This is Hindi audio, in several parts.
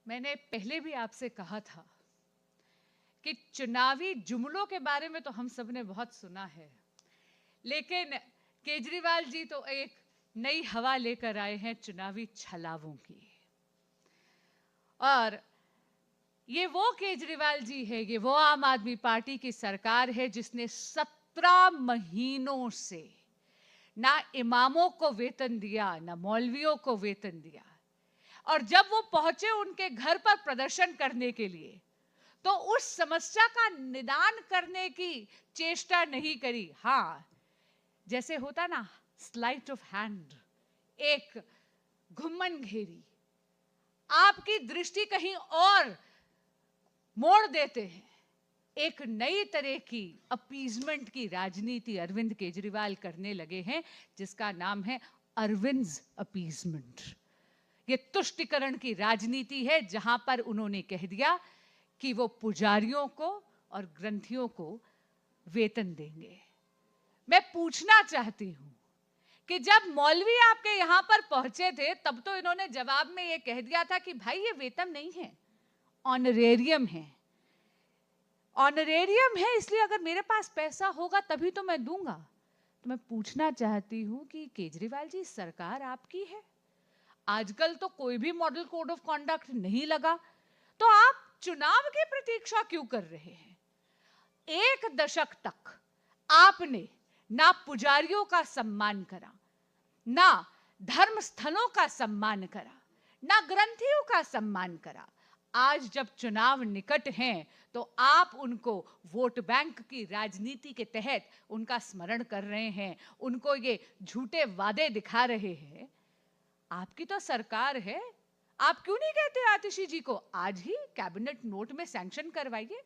मैंने पहले भी आपसे कहा था कि चुनावी जुमलों के बारे में तो हम सब ने बहुत सुना है, लेकिन केजरीवाल जी तो एक नई हवा लेकर आए हैं चुनावी छलावों की। और ये वो केजरीवाल जी है, ये वो आम आदमी पार्टी की सरकार है जिसने 17 महीनों से ना इमामों को वेतन दिया, ना मौलवियों को वेतन दिया। और जब वो पहुंचे उनके घर पर प्रदर्शन करने के लिए, तो उस समस्या का निदान करने की चेष्टा नहीं करी। हाँ, जैसे होता ना स्लाइट ऑफ हैंड, एक घुम्मन घेरी, आपकी दृष्टि कहीं और मोड़ देते हैं। एक नई तरह की अपीजमेंट की राजनीति अरविंद केजरीवाल करने लगे हैं, जिसका नाम है अरविंद अपीजमेंट। ये तुष्टिकरण की राजनीति है, जहां पर उन्होंने कह दिया कि वो पुजारियों को और ग्रंथियों को वेतन देंगे। मैं पूछना चाहती हूं कि जब मौलवी आपके यहां पर पहुंचे थे, तब तो इन्होंने जवाब में ये कह दिया था कि भाई ये वेतन नहीं है, ऑनरेरियम है। ऑनरेरियम है, इसलिए अगर मेरे पास पैसा होगा तभी तो मैं दूंगा। तो मैं पूछना चाहती हूं कि केजरीवाल जी, सरकार आपकी है, आजकल तो कोई भी मॉडल कोड ऑफ कॉन्डक्ट नहीं लगा, तो आप चुनाव की प्रतीक्षा क्यों कर रहे हैं? एक दशक तक आपने ना पुजारियों का सम्मान करा, ना धर्म स्थलों का सम्मान करा, ना ग्रंथियों का सम्मान करा। आज जब चुनाव निकट हैं, तो आप उनको वोट बैंक की राजनीति के तहत उनका स्मरण कर रहे हैं, उनको ये झूठे वादे दिखा रहे हैं। आपकी तो सरकार है, आप क्यों नहीं कहते आतिशी जी को आज ही कैबिनेट नोट में सैंक्शन करवाइए,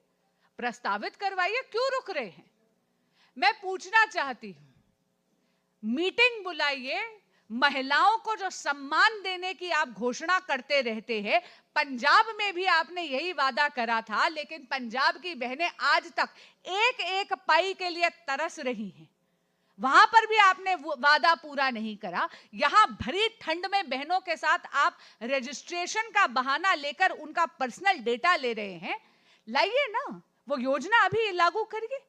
प्रस्तावित करवाइए, क्यों रुक रहे हैं? मैं पूछना चाहती हूं, मीटिंग बुलाइए, महिलाओं को जो सम्मान देने की आप घोषणा करते रहते हैं, पंजाब में भी आपने यही वादा करा था, लेकिन पंजाब की बहनें आज तक एक एक पाई के लिए तरस रही हैं। वहां पर भी आपने वादा पूरा नहीं करा। यहां भरी ठंड में बहनों के साथ आप रजिस्ट्रेशन का बहाना लेकर उनका पर्सनल डेटा ले रहे हैं। लाइए ना, वो योजना अभी लागू करिए।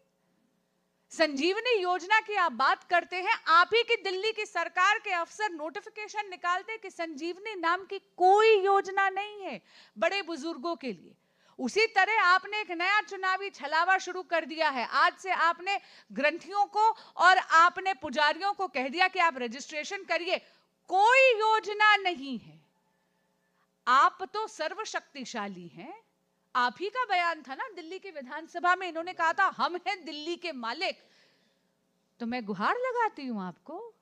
संजीवनी योजना की आप बात करते हैं, आप ही की दिल्ली की सरकार के अफसर नोटिफिकेशन निकालते कि संजीवनी नाम की कोई योजना नहीं है बड़े बुजुर्गों के लिए। उसी तरह आपने एक नया चुनावी छलावा शुरू कर दिया है। आज से आपने ग्रंथियों को और आपने पुजारियों को कह दिया कि आप रजिस्ट्रेशन करिए। कोई योजना नहीं है। आप तो सर्वशक्तिशाली हैं। आप ही का बयान था ना दिल्ली की विधानसभा में, इन्होंने कहा था हम हैं दिल्ली के मालिक। तो मैं गुहार लगाती हूं आपको,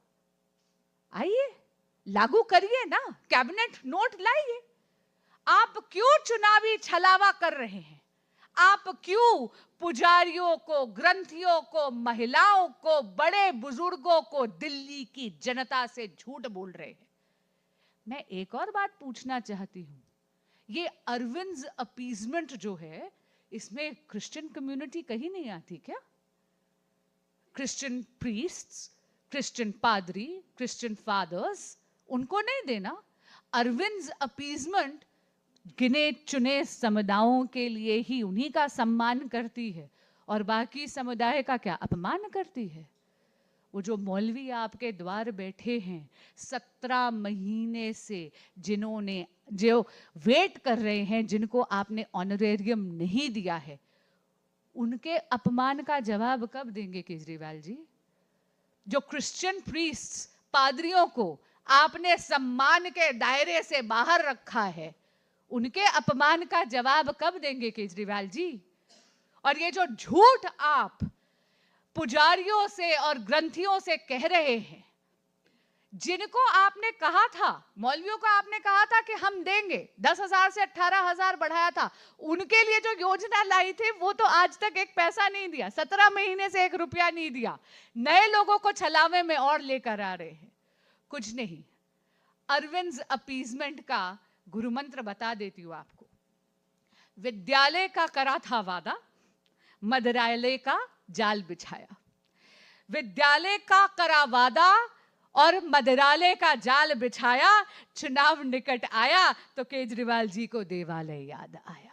आइए लागू करिए ना, कैबिनेट नोट लाइए। आप क्यों चुनावी छलावा कर रहे हैं? आप क्यों पुजारियों को, ग्रंथियों को, महिलाओं को, बड़े बुजुर्गों को, दिल्ली की जनता से झूठ बोल रहे हैं? मैं एक और बात पूछना चाहती हूं, ये अरविंद अपीजमेंट जो है, इसमें क्रिश्चियन कम्युनिटी कहीं नहीं आती क्या? क्रिश्चियन प्रीस्ट्स, क्रिश्चियन पादरी, क्रिश्चियन फादर्स, उनको नहीं देना? अरविंद अपीजमेंट गिने चुने समुदायों के लिए ही, उन्हीं का सम्मान करती है और बाकी समुदाय का क्या अपमान करती है? वो जो मौलवी आपके द्वार बैठे हैं 17 महीने से, जिन्होंने जो वेट कर रहे हैं, जिनको आपने ऑनरेरियम नहीं दिया है, उनके अपमान का जवाब कब देंगे केजरीवाल जी? जो क्रिश्चियन प्रीस्ट, पादरियों को आपने सम्मान के दायरे से बाहर रखा है, उनके अपमान का जवाब कब देंगे केजरीवाल जी? और ये जो झूठ आप पुजारियों से और ग्रंथियों से कह रहे हैं, जिनको आपने कहा था, मौलवियों को आपने कहा था कि हम देंगे, 10,000 से 18,000 बढ़ाया था, उनके लिए जो योजना लाई थी वो तो आज तक एक पैसा नहीं दिया, 17 महीने से 1 रुपया नहीं दिया। नए लोगों को छलावे में और लेकर आ रहे हैं। कुछ नहीं, अरविंद अपीजमेंट का गुरु मंत्र बता देती हूं आपको। विद्यालय का करा था वादा, मदरालय का जाल बिछाया। विद्यालय का करा वादा और मदिरालय का जाल बिछाया, चुनाव निकट आया तो केजरीवाल जी को देवालय याद आया।